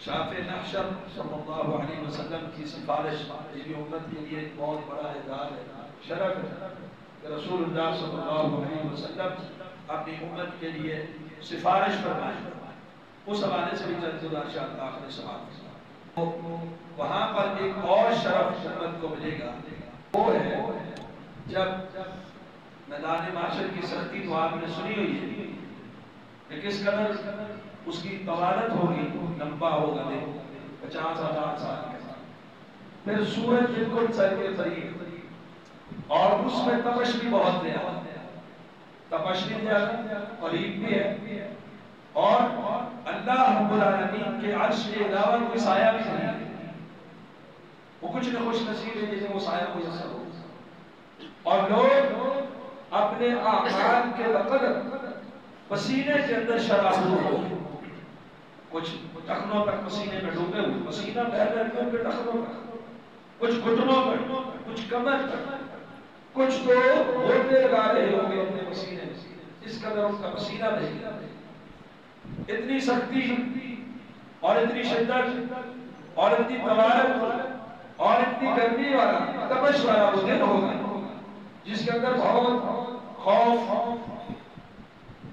شافع محشر صلی اللہ علیہ وسلم کی سفارش میری امت کے لیے ایک بہت بڑا اعزاز ہے، شرف ہے کہ رسول اللہ صلی اللہ علیہ وسلم اپنی امت کے لیے سفارش فرمائیں۔ اس حوالے سے بھی چند گزارشات کا آخری سوال، وہاں پر ایک اور شرف امت کو ملے گا، وہ ہے جب میدان محشر کی سختی تو آپ نے سنی ہوئی ہے کہ کس قدر اس کی طوالت ہوگی، لمبا ہوگا، دیکھو 50,000 سال کا، پھر سورج بالکل سر کے قریب، اور اس میں تپش بھی بہت زیادہ، تپش بھی زیادہ، قریب بھی ہے، اور اللہ رب العالمین کے عرش کے علاوہ کوئی سایہ بھی نہیں ہے، وہ کچھ نہ خوش نصیب ہے جنہیں وہ سایہ میسر ہو، اور لوگ اپنے اعمال کے بقدر پسینے کے اندر شرابور ہو، کچھ ٹخنوں تک پسینے میں ڈوبے ہوئے، پسینہ بہہ رہا ہے ان کے ٹخنوں تک، کچھ گھٹنوں پر، کچھ کمر پر، کچھ تو گھوٹے لگا رہے ہوں گے اپنے پسینے میں، اس قدر ان کا پسینہ بہہ گیا۔ اتنی سختی اور اتنی شدت اور اتنی طوالت اور اتنی گرمی والا تپش والا وہ دن ہوگا جس کے اندر بہت خوف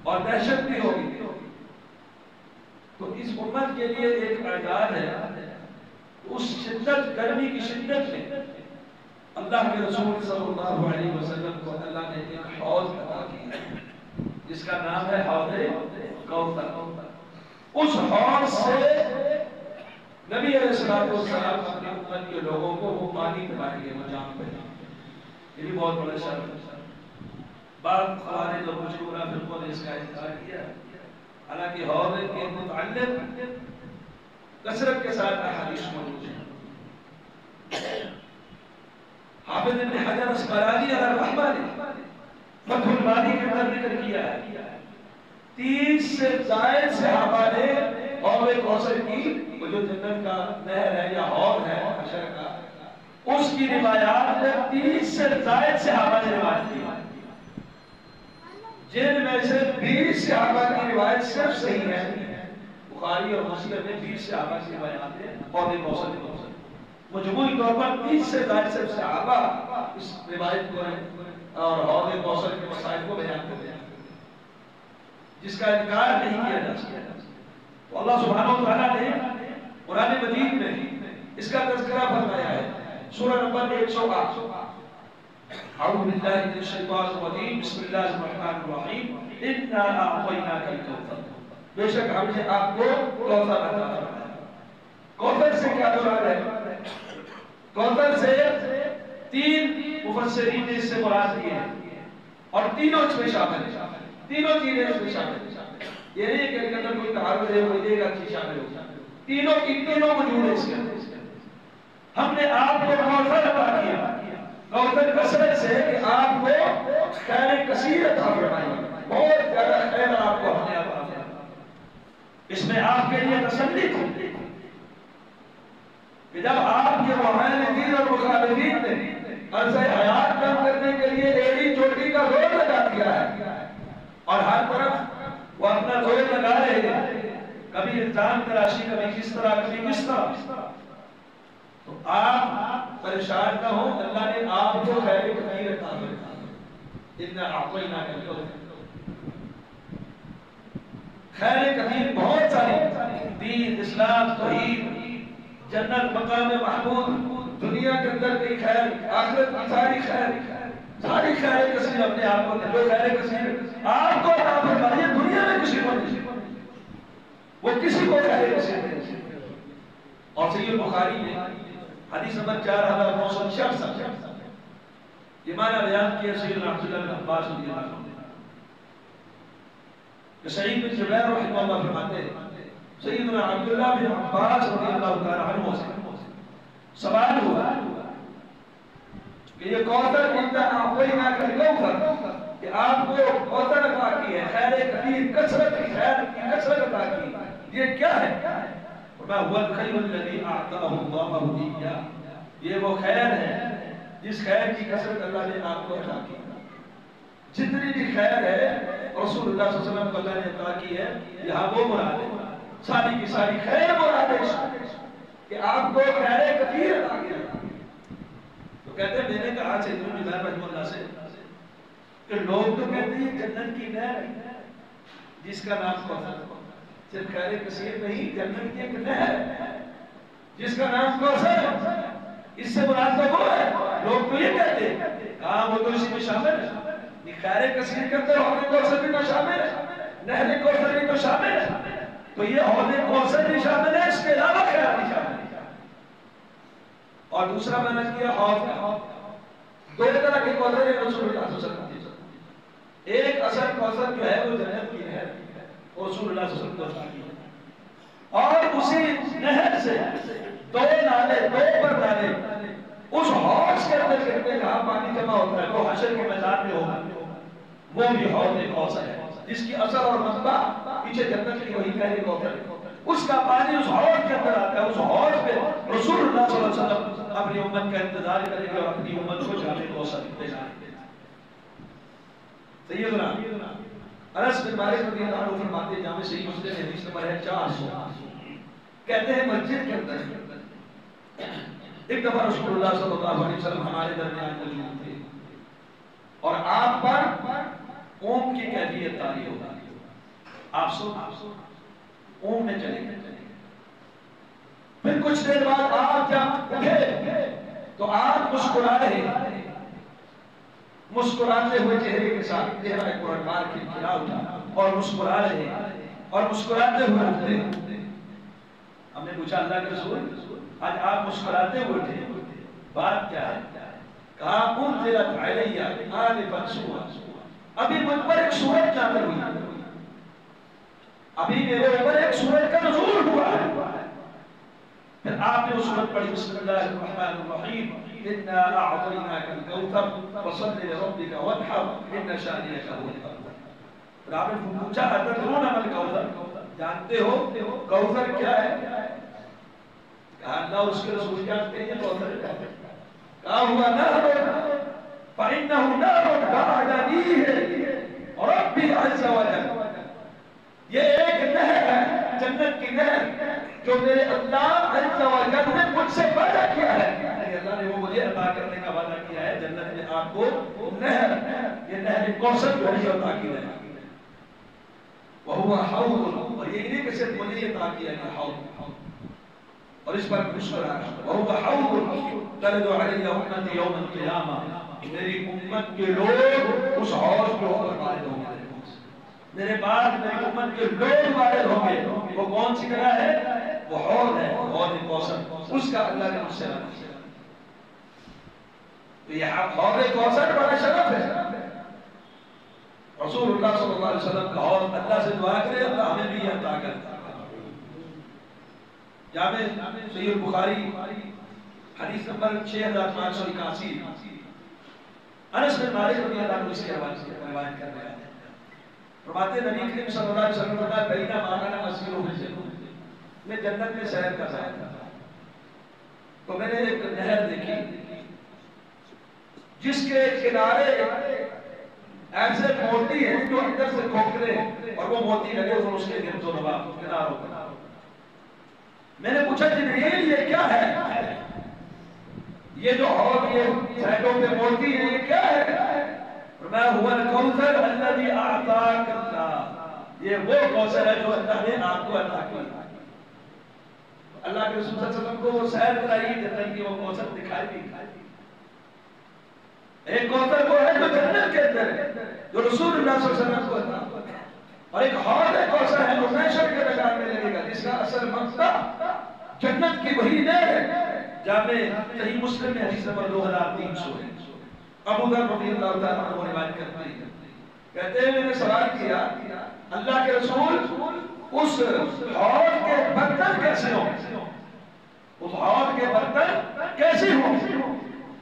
اور دہشت بھی ہوگی۔ تو اس امت کے لیے ایک اعزاز ہے، اس شدت، گرمی کی شدت میں اللہ کے رسول صلی اللہ علیہ وسلم کو اللہ نے ایک حوض عطا کیا جس کا نام ہے حوض کوثر۔ اس حوض سے نبی علیہ السلام اپنی امت کے لوگوں کو وہ پانی پلائیں گے، وہ جام پہ، یہ بھی بہت بڑا شرف ہے۔ بعض خوارج اور کچھ منافقوں نے اس کا انکار کیا، حالانکہ حوض کے متعلق کثرت کے ساتھ احادیث موجود ہیں۔ حافظ ابن حجر اسقلانی علیہ رحمہ نے فتح الباری کے اندر ذکر کیا ہے 30 سے زائد صحابہ نے حوض کوثر کی، وہ جو جنت کا نہر ہے یا حوض ہے حشر کا، اس کی روایات میں 30 سے زائد صحابہ نے روایت کی، جن میں سے 20 صحابہ کی روایت صرف صحیح ہے، بخاری اور مسلم میں 20 صحابہ کی روایات ہیں حوض کوثر کی، مجموعی طور پر 30 سے زائد صرف صحابہ اس روایت کو اور حوض کوثر کے مسائل کو بیان کرتے ہیں، جس کا انکار نہیں کیا جا سکتا۔ تو اللہ سبحانہ و تعالیٰ نے قرآن مجید میں اس کا تذکرہ فرمایا ہے، سورہ نمبر 108، اعوذ باللہ من الشیطان الرجیم، بسم اللہ الرحمن الرحیم، انا اعطیناک الکوثر، بے شک ہم نے آپ کو کوثر عطا فرمایا۔ کوثر سے کیا مراد ہے؟ کوثر سے 3 مفسرین نے اس سے مراد لیے ہیں اور تینوں اس میں شامل ہیں، تینوں چیزیں اس میں شامل ہیں، یہ نہیں کہ اندر کوئی تعارض ہے کوئی ایک اچھی شامل ہو، تینوں کی تینوں موجود ہیں اس کے اندر۔ ہم نے آپ کو کوثر عطا کیا، کوثر کثرت سے کہ آپ کو خیر کثیر عطا فرمائی، بہت زیادہ خیر آپ کو ہم نے عطا فرمائی۔ اس میں آپ کے لیے تسلی تھی کہ جب آپ کے معاندین اور مخالفین نے عرض حیات کم کرنے کے لیے ایڑی چوٹی کا زور لگا دیا ہے اور ہر طرف وہ اپنا زور لگا رہے ہیں، کبھی الزام تراشی، کبھی کس طرح، کبھی کس طرح، تو آپ پریشان نہ ہو، اللہ نے آپ کو خیر کثیر عطا فرمائی، انا اعطیناک الکوثر، خیر کثیر بہت ساری، دین، اسلام، توحید، جنت، مقام محمود، دنیا کے اندر کی خیر، آخرت کی ساری خیر، ساری خیر کثیر اپنے آپ کو دے، جو خیر کثیر آپ کو عطا فرمائی ہے دنیا میں کسی کو نہیں، وہ کسی کو خیر کثیر نہیں۔ اور صحیح بخاری میں حدیث نمبر 4966 یہ معنی بیان کیا سیدنا عبداللہ بن عباس رضی اللہ عنہ کہ سعید بن جبیر رحمہ اللہ فرماتے ہیں سیدنا عبداللہ بن عباس رضی اللہ تعالی عنہ سے سوال ہوا کہ یہ کوثر انا اعطیناک الکوثر، کہ آپ کو کوثر عطا کی ہے، خیر کثیر، کثرت کی خیر کی کثرت عطا کی، یہ کیا ہے؟ فرمایا هو الخیر الذی اعطاہ اللہ ایاہ، یہ وہ خیر ہے جس خیر کی کثرت اللہ نے آپ کو عطا کی، جتنی بھی خیر ہے رسول اللہ صلی اللہ علیہ وسلم کو اللہ نے عطا کی ہے، یہاں وہ مراد ہے، ساری کی ساری خیر مراد آدیش کہ آپ کو خیر کثیر عطا کیا. تو کہتے ہیں میں نے کہا سیدنا جبیر رحمہ اللہ سے کہ لوگ تو کہتے ہیں جنت کی نہر جس کا نام کوثر، صرف خیر کثیر نہیں، جنت کی ایک نہر جس کا نام کوثر ہے، اس سے مراد تو وہ ہے. لوگ تو یہ کہتے ہیں ہاں وہ تو اسی میں شامل ہے. خیر کثیر کے اندر حوض کوثر بھی تو شامل ہے، نہر کوثر بھی تو شامل ہے. تو یہ حوض کوثر بھی شامل ہے، اس کے علاوہ خیر بھی شامل ہے. اور دوسرا میں نے کیا حوض کا. دو طرح کے کوثر ہے رسول اللہ صلی اللہ علیہ وسلم. ایک اصل کوثر جو ہے وہ جنت کی نہر ہے، رسول اللہ صلی اللہ علیہ وسلم کی ہے. اور اسی نہر سے دو نالے، دو پر نالے اس حوض کے اندر گرتے ہیں جہاں پانی جمع ہوتا ہے، وہ حشر کے میدان میں ہوگا. وہ بھی حوض کوثر ہے جس کی اثر اور منبع پیچھے جنت کی وہی پہلی کوثر ہے. اس کا پانی اس حوض کے اندر آتا ہے. اس حوض پہ رسول اللہ صلی اللہ علیہ وسلم اپنی امت کا انتظار کریں گے اور اپنی امت کو جامع کوثر دلائیں گے. سیدنا انس بن مالک رضی اللہ عنہ فرماتے ہیں، جامع صحیح مسلم میں حدیث نمبر ہے 400، کہتے ہیں مسجد کے اندر ایک دفعہ رسول اللہ صلی اللہ علیہ وسلم ہمارے درمیان موجود تھے اور آپ پر اونگ کی کیفیت طاری ہوگا. آپ سو اونگ میں چلے گئے. پھر کچھ دیر بعد آپ جب اٹھے تو آپ مسکرائے، مسکراتے ہوئے چہرے کے ساتھ چہرہ قرآن کی کھلا اٹھا اور مسکرا رہے اور مسکراتے ہوئے اٹھتے. ہم نے پوچھا اللہ کے رسول آج آپ مسکراتے ہوئے اٹھے، بات کیا ہے؟ کہا انزلت علیہ آنفا سورۃ، ابھی مجھ پر ایک سورت نازل ہوئی، ابھی میرے اوپر ایک سورت کا نزول ہوا ہے. پھر آپ نے وہ سورت پڑھی، بسم اللہ الرحمن الرحیم، انا اعطیناک الکوثر فصل لربک وانحر ان شانئک هو الابتر. پھر آپ نے پوچھا اتدرون ما الکوثر، جانتے ہو کوثر کیا ہے؟ کہا اللہ اس کے رسول جانتے ہیں کوثر کیا ہے. کہا ہوا نہر فإنه نار بعدنیہ ربی عز وجل، یہ ایک نہر ہے، جنت کی نہر جو میرے اللہ عز وجل نے مجھ سے وعدہ کیا ہے. اللہ نے وہ مجھے عطا کرنے کا وعدہ کیا ہے، جنت میں آپ کو نہر، یہ نہر کوثر جو ہے عطا کی ہے. وہو حوض، اور یہ نہیں کہ صرف مجھے عطا کیا ہے حوض، اور اس پر مسکرا. وہو حوض ترد علیہ امتی یوم القیامہ، میری امت کے لوگ اس حوض کے اوپر وارد ہوں گے. میرے بعد میری امت کے لوگ وارد ہوں گے. وہ کون سی جگہ ہے؟ وہ حوض ہے، حوض کوثر. اس کا اللہ نے مجھ سے وعدہ کیا. تو یہ حوض کوثر بڑا شرف ہے. رسول اللہ صلی اللہ علیہ وسلم کا حوض، اللہ سے دعا کرے اللہ ہمیں بھی یہ عطا کرے. جامع صحیح البخاری حدیث نمبر 6581، انس بن مالک رضی اللہ عنہ اس کے روایت کر رہے ہیں. فرماتے نبی کریم صلی اللہ علیہ وسلم فرمایا بینما انا مسیر فی الجنت، میں جنت میں سیر کر رہا تھا تو میں نے ایک نہر دیکھی جس کے کنارے ایسے موتی ہیں جو اندر سے کھوکھلے اور وہ موتی لگے اور اس کے گرد و نواح کناروں پر. میں نے پوچھا جبریل یہ کیا ہے؟ یہ جو حوض یہ سائڈوں پہ موتی ہے یہ کیا ہے؟ فرمایا ہوا الکوثر الذی اعطاک اللہ، یہ وہ کوثر ہے جو اللہ نے آپ کو عطا کیا. اللہ کے رسول صلی اللہ علیہ وسلم کو وہ سیر کرائی جنت کی، وہ کوثر دکھائی دی. ایک کوثر وہ ہے جو جنت کے اندر ہے، جو رسول اللہ صلی اللہ علیہ وسلم کو عطا کیا. اور ایک حوض کوثر ہے جو محشر کے میدان میں لگے گا، جس کا اصل مقصد جنت کی وہی نہر ہے. جامع صحیح مسلم میں حدیث نمبر 2300 ہے. ابو ذر رضی اللہ تعالیٰ عنہ روایت کرتے ہیں، کہتے ہیں میں نے سوال کیا اللہ کے رسول اس حوض کے برتن کیسے ہوں، اس حوض کے برتن کیسے ہوں؟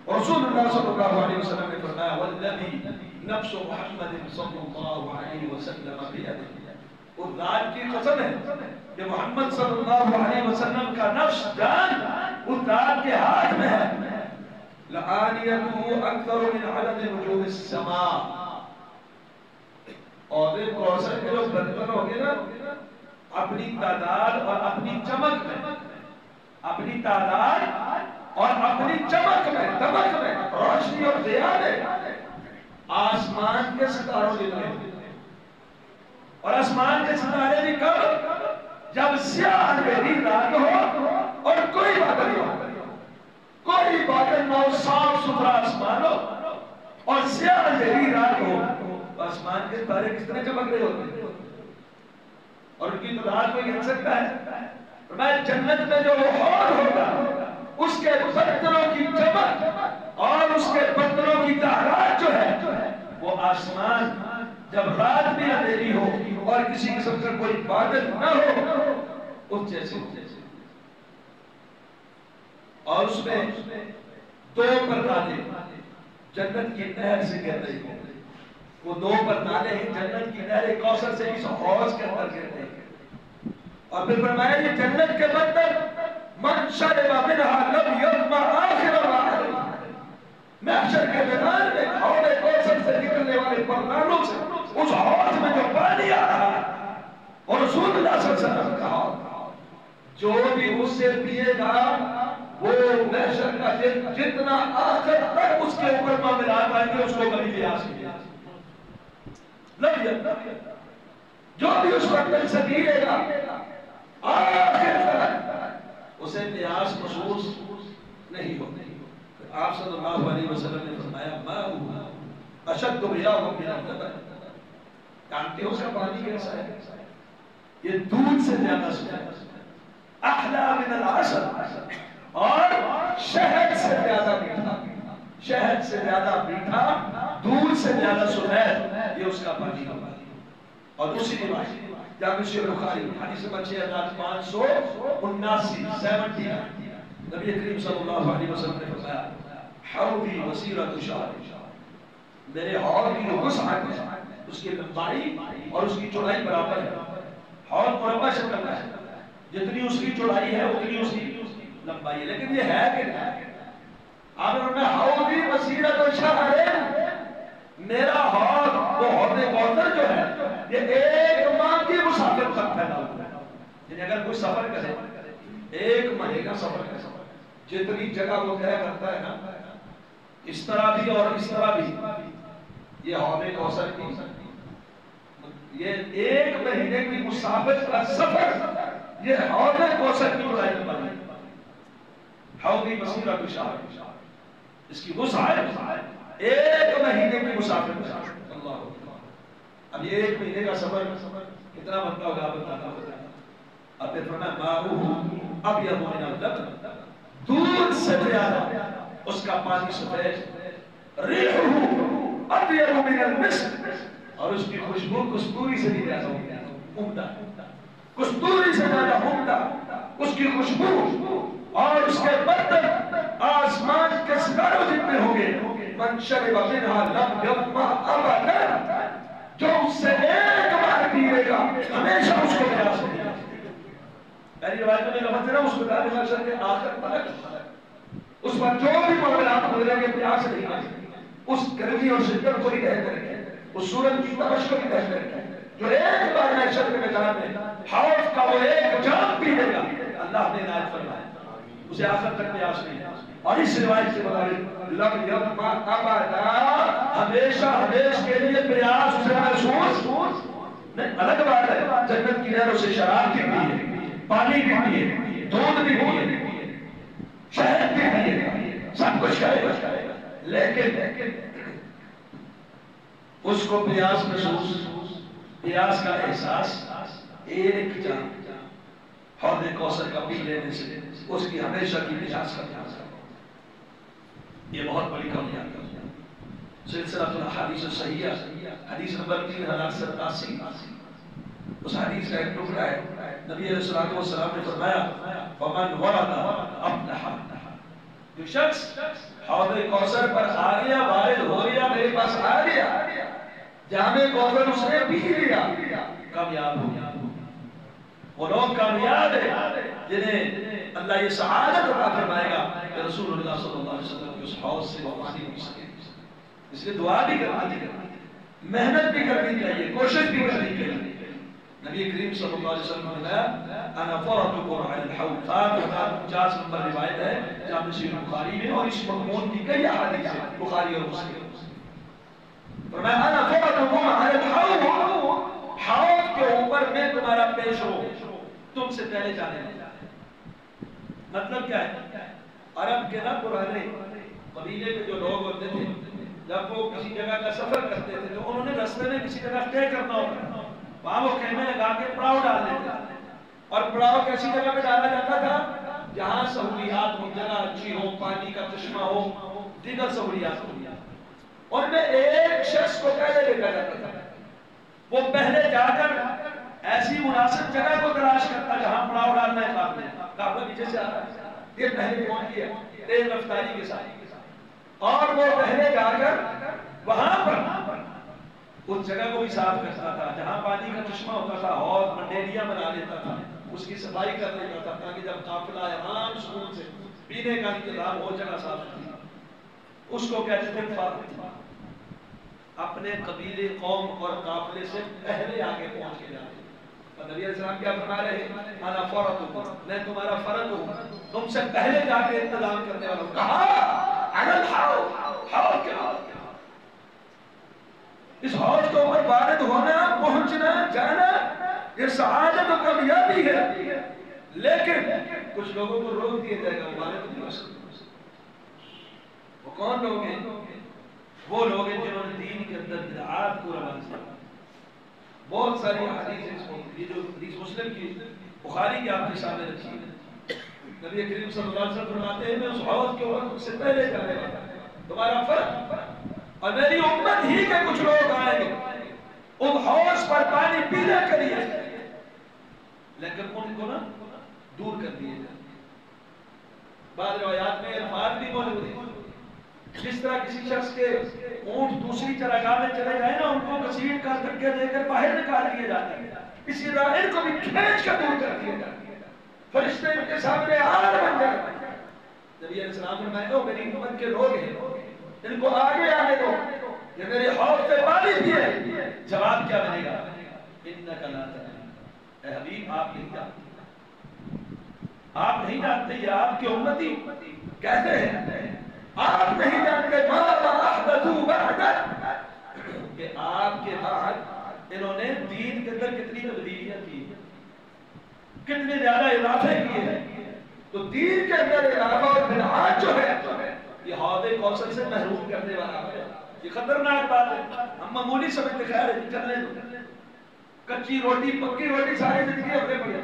رسول اللہ صلی اللہ علیہ وسلم نے فرمایا والذی نفس محمد صلی اللہ علیہ وسلم بیدہ، اس ذات کی قسم ہے کہ محمد صلی اللہ علیہ وسلم کا نفس جان اس ذات کے ہاتھ میں ہے. لآنیتہ اکثر من عدد نجوم السماء، اور ایک کوثر کے جو برتن ہوگے نا اپنی تعداد اور اپنی چمک میں، اپنی تعداد اور اپنی چمک میں، دمک میں، روشنی اور ضیاء میں آسمان کے ستاروں جتنے ہوتے ہیں۔ اور آسمان کے ستارے بھی کب؟ جب سیاہ اندھیری رات ہو اور کوئی بادل نہ ہو، کوئی بادل نہ ہو، صاف ستھرا آسمان ہو اور سیاہ اندھیری رات ہو، تو آسمان کے ستارے کس طرح چمک رہے ہوتے ہیں اور ان کی تعداد کوئی گن سکتا ہے؟ فرمایا جنت میں جو وہ حور ہوگا اس کے برتنوں کی چمک اور اس کے برتنوں کی تعداد جو ہے وہ آسمان جب رات میں اندھیری ہو اور کسی قسم کا کوئی بادل نہ ہو اس جیسے ہو۔ اور اس میں دو پردانے جنت کی نہر سے گر رہی ہوں، وہ دو پردانے ہیں جنت کی نہر کوثر سے اس حوض کے اندر گر رہے ہیں۔ اور پھر فرمایا یہ جنت کے بندر من شرب منها لم يظمأ آخر الرحل، محشر کے میدان میں حوض کوثر سے نکلنے والے پردانوں سے اس حوض میں جو پانی آ رہا ہے اور رسول اللہ صلی اللہ علیہ وسلم کہا جو بھی اس سے پیے گا وہ محشر کا جتنا آخر تک اس کے اوپر معاملات آئیں گے اس کو کبھی پیاس نہیں لگے، جو بھی اس وقت سے پیے گا آخر تک اسے پیاس محسوس نہیں ہوتی۔ آپ صلی اللہ علیہ وسلم نے فرمایا ماء اشد بیاض من اللبن، جانتے ہو اس کا پانی کیسا ہے؟ یہ دودھ سے زیادہ سفید، احلی من العسل، اور شہد سے زیادہ میٹھا، شہد سے زیادہ میٹھا، دودھ سے زیادہ سفید، یہ اس کا پانی ہوگا۔ اور اسی روایت جامع صحیح بخاری حدیث نمبر 6579 نبی کریم صلی اللہ علیہ وسلم نے فرمایا حوضی وسیرۃ شہر، میرے حوض کی جو وسعت ہے اس کی لمبائی اور اس کی چوڑائی برابر ہے۔ حوض مربع شکل کا ہے، جتنی اس کی چوڑائی ہے اتنی اس کی لمبائی ہے، لیکن یہ ہے کہ نہیں؟ آپ نے حوضی وسیرۃ شہر، میرا حوض وہ حوض کوثر جو ہے یہ ایک ماہ کی مسافت تک پھیلا ہوا ہے، یعنی اگر کوئی سفر کرے ایک مہینہ سفر کرے، جتنی جگہ وہ طے کرتا ہے نا اس طرح بھی اور اس طرح بھی، یہ حوض کوثر کی یہ ایک مہینے کی مسافت کا سفر یہ حوض کوثر کی چوڑائی پر ہے۔ حوضی وسیرۃ شہر، اس کی وسعت ایک مہینے کی مسافت ہے۔ اللہ، اب یہ ایک مہینے کا سفر کتنا بنتا ہوگا آپ بتانا ہوگا۔ اب پھر فرمایا ماؤہ ابیض من اللبن، دودھ سے زیادہ اس کا پانی سفید، ریحہ اطیب من المسک، اور اس کی خوشبو کستوری سے بھی زیادہ عمدہ، کستوری سے زیادہ عمدہ اس کی خوشبو، اور اس کے برتن آسمان کے ستاروں جتنے ہوں گے۔ من شرب منها لم يظمأ ابدا، جو اس سے ایک بار پیے گا ہمیشہ اس کو پیاس نہیں۔ پہلی روایت میں لفظ ہے نا اس بتا محشر کے آخر تک اس پر جو بھی معاملات گزریں گے پیاس نہیں آئے، اس گرمی اور شدت کو بھی رہ کریں گے، اس سورج کی تپش کو بھی رہ کریں گے۔ جو ایک بار محشر کے میدان میں حوض کا وہ ایک جام پی لے گا، اللہ نے عنایت فرمایا اسے آخر تک پیاس نہیں ہے۔ اور اس روایت سے مطابق لم یظمأ ابدا، ہمیشہ ہمیش کے لیے پیاس اسے محسوس نہیں۔ الگ بات ہے جنت کی نہروں سے شراب بھی پیے، پانی بھی پیے، دودھ بھی پیے، شہد بھی پیے، سب کچھ کرے، لیکن اس کو پیاس محسوس، پیاس کا احساس ایک جام حوض کوثر کا پی لینے سے اس کی ہمیشہ کی پیاس کا پیاس ہے۔ یہ بہت بڑی کامیابی ہے۔ سلسلہ الاحادیث الصحیحہ حدیث نمبر 3087، اس حدیث کا ایک ٹکڑا ہے، نبی علیہ الصلوۃ والسلام نے فرمایا فمن ورد افلح، جو شخص حوض کوثر پر آ گیا، وارد ہو گیا، میرے پاس آ گیا، جام کوثر اس نے پی لیا، کامیاب ہو گیا۔ وہ لوگ کامیاب ہیں جنہیں اللہ یہ سعادت عطا فرمائے گا کہ رسول اللہ صلی اللہ علیہ وسلم کے اس حوض سے وہ پانی پی سکے۔ اس لیے دعا بھی کرنی چاہیے، محنت بھی کرنی چاہیے، کوشش بھی کرنی چاہیے۔ نبی کریم صلی اللہ علیہ وسلم نے فرمایا انا فرطکم علی الحوض. 7,050 نمبر روایت ہے جامع صحیح بخاری میں، اور اس مضمون کی کئی احادیث ہیں بخاری اور مسلم. فرمایا انا فرطکم علی الحوض، حوض کے اوپر میں تمہارا پیش رو، تم سے پہلے جانے والا. مطلب کیا ہے؟ عرب کے نا پرانے قبیلے کے جو لوگ ہوتے تھے، جب وہ کسی جگہ کا سفر کرتے تھے تو انہوں نے راستے میں کسی جگہ طے کرنا ہوتا، وہاں وہ خیمے لگا کے پڑاؤ ڈال دیتے تھے. اور پڑاؤ کیسی جگہ پہ ڈالا جاتا تھا جہاں سہولیات ہو، جگہ اچھی ہو، پانی کا چشمہ ہو، دیگر سہولیات ہو. اور میں ایک شخص کو پہلے لے کر جاتا تھا، وہ پہلے جا کر ایسی مناسب جگہ کو تلاش کرتا جہاں پڑاؤ ڈالنا ہے. قافلہ پیچھے سے آ رہا ہے، یہ پہلے پہنچ گیا تیز رفتاری کے ساتھ، اور وہ پہلے جا کر وہاں پر اس جگہ کو بھی صاف کرتا تھا جہاں پانی کا چشمہ ہوتا تھا، حوض منڈیریا بنا لیتا تھا، اس کی صفائی کر لیتا تھا تاکہ جب قافلہ آرام سکون سے پینے کا انتظام ہو جگہ صاف ہوتی. اس کو کہتے تھے فرد. اپنے قبیلے، قوم اور قافلے سے پہلے آگے پہنچ کے جاتے. اور نبی علیہ السلام کیا فرما رہے ہیں؟ انا فرطکم، میں تمہارا فرد ہوں، تم سے پہلے جا کے انتظام کرنے والا ہوں. کہا علی الحوض، حوض کے حوض، اس حوض کے اوپر وارد ہونا، پہنچنا، جانا یہ سعادت و کامیابی ہے. لیکن کچھ لوگوں کو روک دیا جائے گا، وارد نہیں ہو سکتے. وہ کون لوگ ہیں؟ وہ لوگ ہیں جنہوں نے دین کے اندر بدعات کو رواج کیا. بہت ساری حدیث ہیں، یہ جو حدیث مسلم کی، بخاری کی آپ کے سامنے رکھی ہے. نبی کریم صلی اللہ علیہ وسلم فرماتے ہیں میں اس حوض کے اوپر سے پہلے جانے والا ہوں، تمہارا فرد اور میری امت ہی کے کچھ لوگ آئیں گے ان حوض پر پانی پینے کے لیے، لیکن ان کو نا دور کر دیے جائیں. بعض روایات میں الفاظ بھی موجود ہیں، جس طرح کسی شخص کے اونٹ دوسری چراگاہ میں چلے جائیں نا، ان کو گھسیٹ کر دھکے دے کر باہر نکال دیے جاتے ہیں، اسی طرح ان کو بھی کھینچ کر دور کر دیا جاتا ہے. فرشتے ان کے سامنے آگ بن جائے. نبی علیہ السلام فرمائے گا میری امت کے لوگ ہیں، ان کو آگے آنے دو، یہ میرے حوض سے پانی پیے. جواب کیا ملے گا؟ انک لا تدری، اے حبیب آپ نہیں جانتے، آپ نہیں جانتے، یہ آپ کی امتی کہتے ہیں آپ نہیں جانتے ماذا احدثوا بعدک، کہ آپ کے بعد انہوں نے دین کے اندر کتنی تبدیلیاں کی، کتنے زیادہ اضافے کیے ہیں. تو دین کے اندر اضافہ اور بدعات جو ہے یہ حوض کوثر سے محروم کرنے والا ہے. یہ خطرناک بات ہے. ہم معمولی سمجھتے خیر ہے چلنے دو، کچی روٹی پکی روٹی ساری زندگی اپنے پڑے،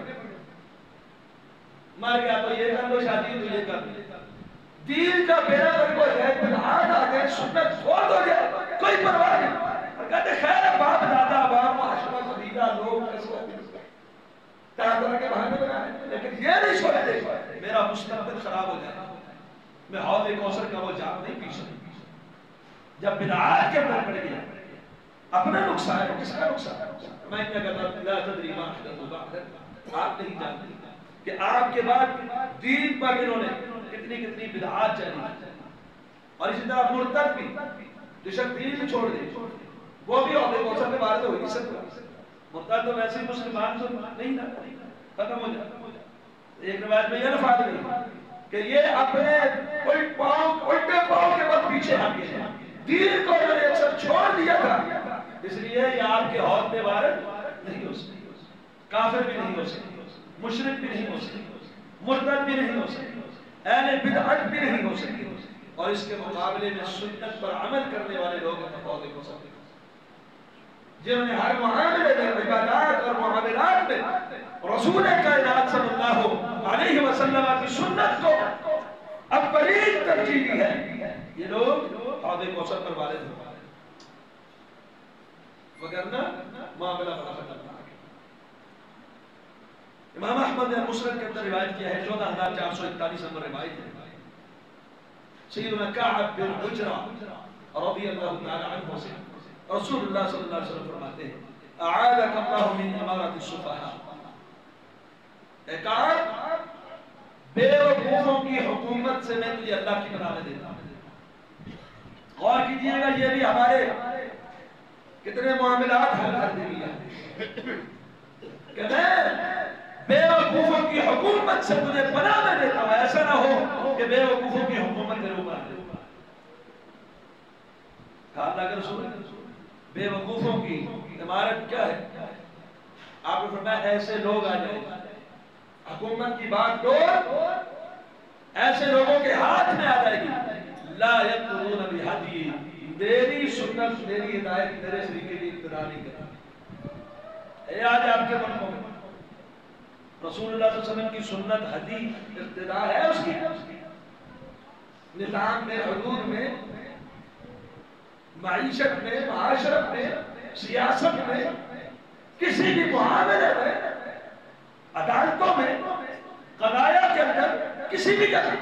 مر گیا تو یہ کر لو، شادی تو یہ کر لو. دین کا بیڑا پر کو ہے، بدعات آ گئے، سنت فوت ہو جائے کوئی پرواہ نہیں. اور کہتے خیر باپ دادا باپ معاشرہ قبیلہ لوگ طرح طرح کے بہانے بنائے، لیکن یہ نہیں سوچتے میرا مستقبل خراب ہو جائے، میں حوض کوثر کا وہ جام نہیں پی سکتا. جب بدعات کے اندر پڑ گیا اپنا نقصان ہے، کس کا نقصان؟ میں کیا کہتا ہوں لا تدری ما احدثوا بعدک، آپ نہیں جانتے کہ آپ کے بعد دین پر انہوں نے کتنی کتنی بدعات جاری کی. اور اسی طرح مرتد بھی، جو شخص دین سے چھوڑ دے وہ بھی حوض کوثر میں وارد ہو نہیں سکتا. مرتد تو ویسے مسلمان تو نہیں تھا، ختم ہو جاتا. ایک روایت میں یہ الفاظ نہیں کہ یہ اپنے الٹے پاؤں کے بعد پیچھے ہٹ گئے، دین کو انہوں نے اکثر چھوڑ دیا تھا، اس لیے یہ آپ کے حوض میں وارد نہیں ہو سکتے. کافر بھی نہیں ہو سکتے، مشرک بھی نہیں ہو سکتے، مرتد بھی نہیں ہو سکتے، اہل بدعت بھی نہیں ہو سکتے. اور اس کے مقابلے میں سنت پر عمل کرنے والے لوگ حوض کوثر جنہوں نے ہر معاملے میں، عبادات اور معاملات میں رسول کائنات صلی اللہ علیہ وسلم کی سنت کو اولین ترجیح دی ہے، یہ لوگ حوض کوثر پر وارد ہو. وگرنہ معاملہ بڑا خطرناک ہے. امام احمد نے مسند کے اندر روایت کیا ہے، 14441 نمبر روایت ہے. سیدنا کعب بن عجرہ رضی اللہ تعالی عنہ سے رسول اللہ صلی اللہ علیہ وسلم فرماتے ہیں اعاذک اللہ من امارت السفہاء، اے کعب بے وقوفوں کی حکومت سے میں تجھے اللہ کی پناہ دیتا ہوں. غور کیجئے گا یہ بھی ہمارے کتنے معاملات حل کر دے گی. کہ میں بے وقوفوں کی حکومت سے تجھے پناہ میں دیتا ہوں، ایسا نہ ہو کہ بے وقوفوں کی حکومت تیرے اوپر آ جائے۔ کہا اللہ کے رسول بے وقوفوں کی عمارت کیا ہے؟ آپ نے فرمایا ایسے لوگ آ جائیں، حکومت کی بات ڈور ایسے لوگوں کے ہاتھ میں آ جائے گی، لا یقتلون بہدی، میری سنت میری ہدایت میرے طریقے کی ابتدا نہیں کرتی۔ اے آج آپ کے ملکوں میں رسول اللہ صلی اللہ علیہ وسلم کی سنت ہدی ابتدا ہے اس کی نظام میں، حدود میں، معیشت میں، معاشرت میں، سیاست میں، کسی بھی معاملے میں، عدالتوں میں، قضایا کے اندر، کسی بھی جگہ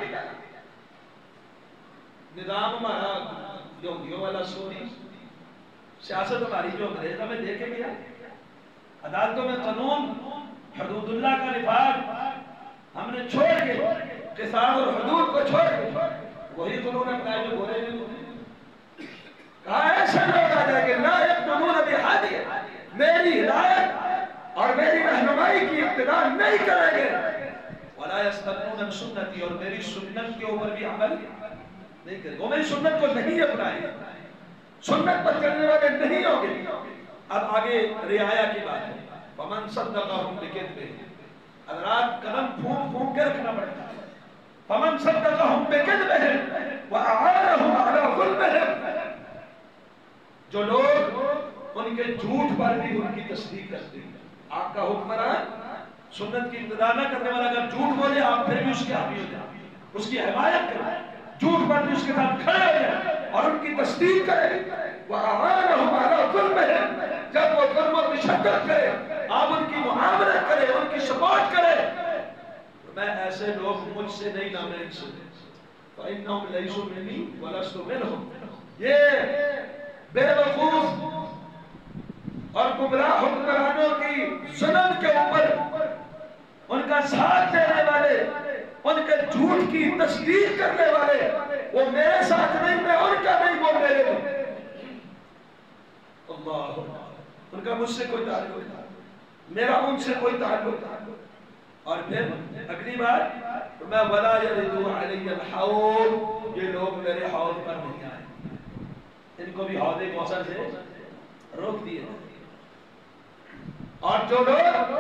نظام ہمارا یہودیوں والا سونی، سیاست ہماری جو انگریز ہمیں دے کے گیا، عدالتوں میں قانون حدود اللہ کا نفاذ ہم نے چھوڑ کے، قصاص اور حدود کو چھوڑ کے وہی قانون اپنائے جو گورے نے کہا ایسے لوگ آ جائے کہ لا یقتلون بہدی، میری ہدایت اور میری رہنمائی کی ابتدا نہیں کریں گے، ولا یستنون بسنتی، اور میری سنت کے اوپر بھی عمل نہیں کریں گے، وہ میری سنت کو نہیں اپنائیں گے، سنت پر چلنے والے نہیں ہوں گے۔ اب آگے رعایا کی بات ہے، ومن صدقہم بکذبہ، اگر آپ قدم پھونک پھونک کے رکھنا پڑتا ہے، فمن صدقہم بکذبہم وأعانہم علی ظلمہم، جو لوگ ان کے جھوٹ پر بھی ان کی تصدیق کرتے ہیں۔ آپ کا حکمران سنت کی ابتدا نہ کرنے والا اگر جھوٹ بولے، آپ پھر بھی اس کے حامی ہو جائیں، اس کی حمایت کریں، جھوٹ پر بھی اس کے ساتھ کھڑے ہو جائیں اور ان کی تصدیق کریں۔ وَأَعَانَهُمْ عَلَىٰ ظُلْمِهِمْ، جب وہ ظلم و تشدد کرے، آپ ان کی معاملت کرے، ان کی سپورٹ کرے، میں ایسے لوگ مجھ سے نہیں نامے ان سے، فَإِنَّهُمْ لَيْسُوا مِنِّي وَلَسْتُ مِنْهُمْ، یہ بے وقوف اور گمراہ حکمرانوں کی ظلم کے اوپر ان کا ساتھ دینے والے، ان کے جھوٹ کی تصدیق کرنے والے، وہ میرے ساتھ نہیں، میں ان کا نہیں، وہ میرے نہیں۔ اللہ، ان کا مجھ سے کوئی تعلق نہیں، میرا ان سے کوئی تعلق نہیں۔ اور پھر اگلی بات میں وَلَا يَرِدُوا عَلَيَّ الْحَوْض، یہ لوگ میرے حوض پر نہیں آئے، ان کو بھی حوض کوثر سے روک دیے۔ اور جو لوگ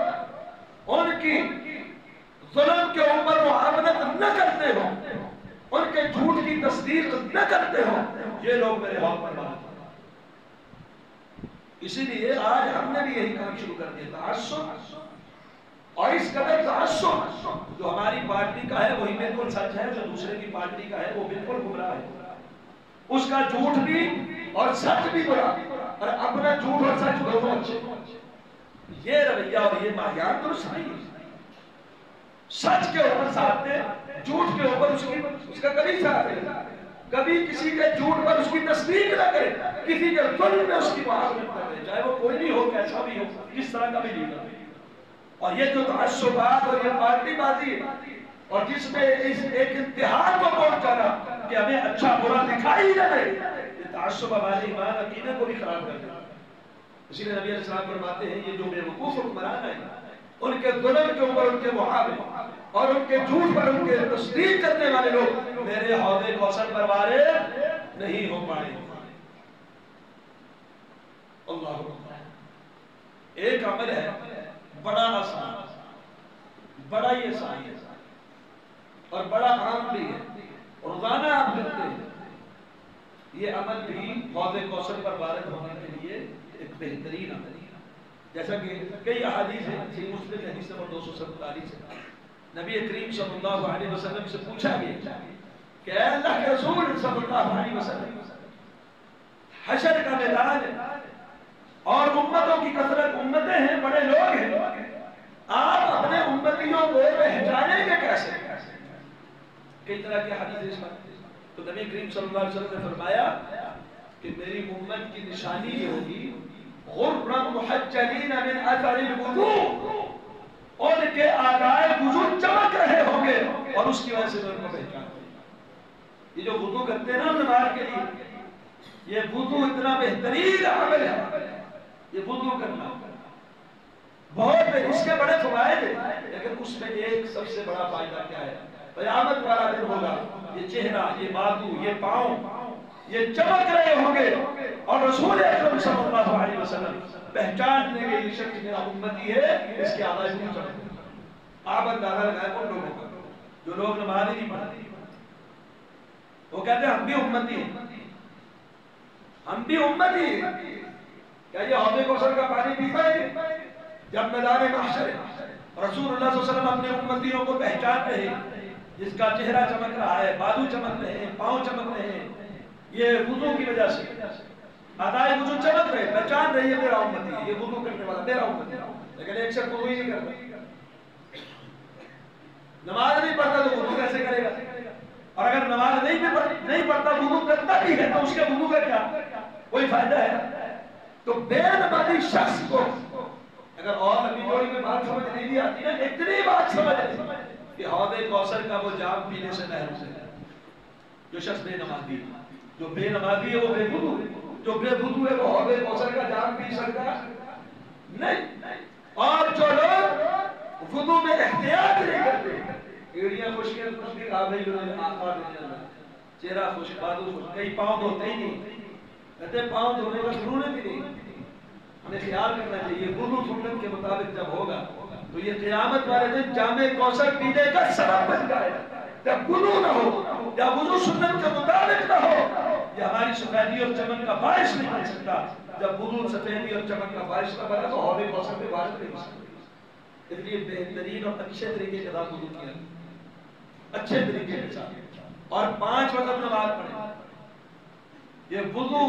ان کی ظلم کے اوپر معاملت نہ کرتے ہو، ان کے جھوٹ کی تصدیق نہ کرتے ہو، یہ لوگ میرے حوض پر بات۔ اسی لیے آج ہم نے بھی یہی کام شروع کر دیا، تعصب، اور اس قدر تعصب جو ہماری پارٹی کا ہے وہی بالکل سچ ہے، جو دوسرے کی پارٹی کا ہے وہ بالکل گمراہ ہے، اس کا جھوٹ بھی اور سچ بھی برا، اور اپنا جھوٹ اور سچ دونوں اچھے۔ یہ رویہ اور یہ ماہیات درست نہیں ہے، سچ کے اوپر ساتھ دے، جھوٹ کے اوپر اس کا کبھی ساتھ دے، کبھی کسی کے جھوٹ پر اس کی تصدیق نہ کرے، کسی کے ظلم میں اس کی معاملت نہ کرے، چاہے وہ کوئی بھی ہو، کیسا بھی ہو، کس طرح کا بھی لیڈر۔ اور یہ جو تعصبات اور یہ پارٹی بازی اور جس میں اس ایک انتہا کو پہنچ جانا کہ ہمیں اچھا برا دکھائی نہ دے، یہ تعصب ہمارے ایمان عقیدے کو بھی خراب کر دیتا ہے۔ اسی لیے نبی علیہ السلام فرماتے ہیں یہ جو بے وقوف حکمران ہیں، ان کے ظلم کے اوپر ان کے محاورے اور ان کے جھوٹ پر ان کے تصدیق کرنے والے لوگ میرے حوض کوثر پر وارد نہیں ہو پائے۔ اللہ اکبر۔ ایک عمل ہے بڑا آسان، بڑا ہی آسان ہے اور بڑا عام بھی ہے، روزانہ آپ کرتے ہیں، یہ عمل بھی حوض کوثر پر وارد ہونے کے لیے ایک بہترین عمل ہے۔ جیسا کہ کئی احادیث ہیں، صحیح مسلم حدیث نمبر 247 ہے، نبی کریم صلی اللہ علیہ وسلم سے پوچھا گیا کہ اے اللہ کے رسول صلی اللہ علیہ وسلم، حشر کا میدان ہے اور امتوں کی کثرت، امتیں ہیں، بڑے لوگ ہیں، آپ اپنے امتیوں کو پہچانیں گے کیسے؟ کئی طرح کی حدیث اس بات، تو نبی کریم صلی اللہ علیہ وسلم نے فرمایا کہ میری امت کی نشانی یہ ہوگی غرًا محجلین من اثر الوضوء، ان کے آدائے وضو چمک رہے ہوں گے اور اس کی وجہ سے میں ان کو پہچان ہوں۔ یہ جو وضو کرتے ہیں نا نماز کے لیے، یہ وضو اتنا بہترین عمل ہے، یہ وضو کرنا بہت اس کے بڑے فوائد ہیں، لیکن اس میں ایک سب سے بڑا فائدہ کیا ہے؟ قیامت والا دن ہوگا، یہ چہرہ، یہ بازو، یہ پاؤں، یہ چمک رہے ہوں گے، اور رسول اکرم صلی اللہ علیہ وسلم پہچان لیں گے یہ شخص میرا امتی ہے، اس کے آدھائی کو چمک گے۔ آپ اندازہ لگائیں ان لوگوں کا جو لوگ نماز ہی نہیں پڑھتے، وہ کہتے ہیں ہم بھی امتی ہیں، ہم بھی امتی ہیں، کیا یہ حوض کوثر کا پانی پی پائیں گے؟ جب میدان محشر رسول اللہ صلی اللہ علیہ وسلم اپنے امتیوں کو پہچان رہے، جس کا چہرہ چمک رہا ہے، بازو چمک رہے ہیں، پاؤں چمک رہے ہیں، یہ وضو کی وجہ سے ادائے وضو چمک رہے، پہچان رہی ہے میرا امتی ہے، یہ وضو کرنے والا میرا امتی ہے، لیکن ایک شخص وضو ہی نہیں کرتا، نماز نہیں پڑھتا تو وضو کیسے کرے گا؟ اور اگر نماز نہیں پڑھتا وضو کرتا بھی ہے تو اس کے وضو کا کیا کوئی فائدہ ہے؟ تو بے نمازی شخص کو اگر اور ابھی جوڑی میں بات سمجھ نہیں آتی ہے، اتنی بات سمجھ ہے کہ حوض کوثر کا وہ جام پینے سے محروم ہے۔ جو شخص بے نمازی ہے، جو بے نمازی ہے وہ بے وضو ہے، جو بے وضو ہے وہ حوض کوثر کا جام پی سکتا نہیں۔ اور جو لوگ وضو میں احتیاط نہیں کرتے، ایڑیاں خشک ہیں تب بھی کہا بھائی آقا دنیا میں چہرہ خشک، بازو خشک، کئی پاؤں دھوتے ہی نہیں، کہتے پاؤں دھونے کا ضرورت ہی نہیں۔ ہمیں خیال کرنا چاہیے وضو سنت کے مطابق جب ہوگا تو یہ قیامت والے دن جام کوثر پینے کا سبب بن جائے گا۔ جب وضو نہ ہو یا وضو سنت کے مطابق نہ ہو، یہ ہماری سفیدی اور چمن کا باعث نہیں بن سکتا۔ جب وضو سفیدی اور چمن کا باعث نہ بنا تو حوض کوثر میں باعث نہیں بن سکتا۔ اس لیے بہترین اور اچھے طریقے کے ساتھ وضو کیا، اچھے طریقے کے ساتھ، اور 5 وقت نماز پڑھیں۔ یہ وضو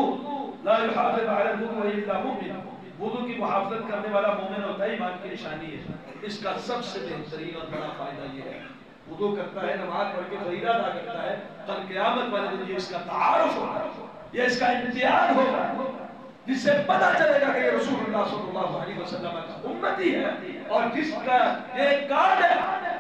لا يحافظ على الوضوء الا مؤمن، وضو کی محافظت کرنے والا مومن ہوتا ہے، ایمان کی نشانی ہے۔ اس کا سب سے بہترین اور بڑا فائدہ یہ ہے، وضو کرتا ہے، نماز پڑھ کے فریضہ ادا کرتا ہے، کل قیامت والے دن یہ اس کا تعارف ہوگا، یہ اس کا امتحان ہوگا، جس سے پتہ چلے گا کہ یہ رسول اللہ صلی اللہ علیہ وسلم کا امتی ہے، اور جس کا ایک کارڈ ہے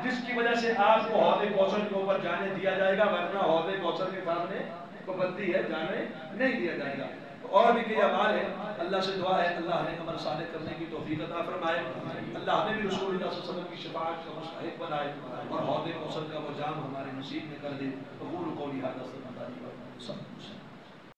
جس کی وجہ سے آپ کو حوض کوثر کے اوپر جانے دیا جائے گا، ورنہ حوض کوثر کے سامنے پابندی ہے، جانے نہیں دیا جائے گا۔ اور بھی کئی اعمال ہیں، اللہ سے دعا ہے اللہ ہمیں عمل صالح کرنے کی توفیق عطا فرمائے، اللہ ہمیں بھی رسول اللہ صلی اللہ علیہ وسلم کی شفاعت کا مستحق بنائے، اور حوض کوثر کا وہ جام ہمارے نصیب میں کر دے۔ قبول قولی ھذا استغفر اللہ